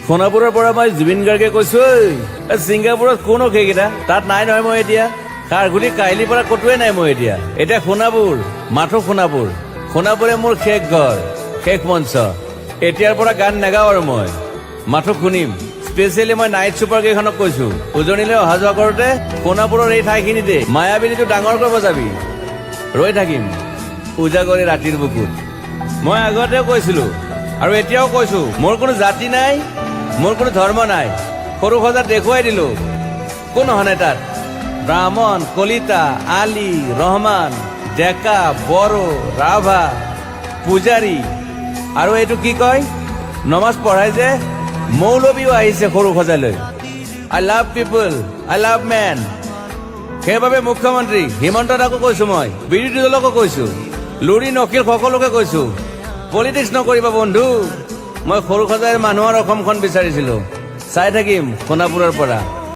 সোণাপুৰৰ পৰা মই জুবিন গাৰ্গে কৈছো ছিংগাপুৰত কোনো সেইকেইটা তাত নাই নহয় মই এতিয়া খাৰঘুলি কাহিলীৰ পৰা ক'তোৱে নাই মই এতিয়া সোণাপুৰ মাথো সোণাপুৰে মোৰ শেষ ঘৰ শেষ মঞ্চ এতিয়াৰ পৰা গান নাগাওঁ আৰু মই মাথো শুনিম স্পেচিয়েলি মই নাইট ছুপাৰ কেইখনক কৈছো উজনিলৈ অহা যোৱা কৰোঁতে সোণাপুৰৰ এই ঠাইখিনিতে মায়াবিনীটো ডাঙৰকৈ বজাবি ৰৈ থাকিম উজাগৰি ৰাতিৰ বুকুত মই আগতেও কৈছিলো আৰু এতিয়াও কৈছো মোৰ কোনো জাতি নাই মোৰ কোনো ধৰ্ম নাই সৰু সজাত দেখুৱাই দিলো কোন হনে তাত ব্ৰাহ্মণ কলিতা আলী ৰহমান ডেকা বড়ো ৰাভা পূজাৰী আৰু এইটো কি কয় নমাজ পঢ়াই যে মৌলবীও আহিছে সৰু সজালৈ I love people I love man সেইবাবে মুখ্যমন্ত্ৰী হিমন্ত দাকো কৈছো মই বিৰোধী দলকো কৈছো লুৰি নকিল সকলোকে কৈছো পলিটিক্স নকৰিবা বন্ধু মই সৰু সজাইৰ মানুহৰ অসমখন বিচাৰিছিলো চাই থাকিম সোণাপুৰৰ পৰা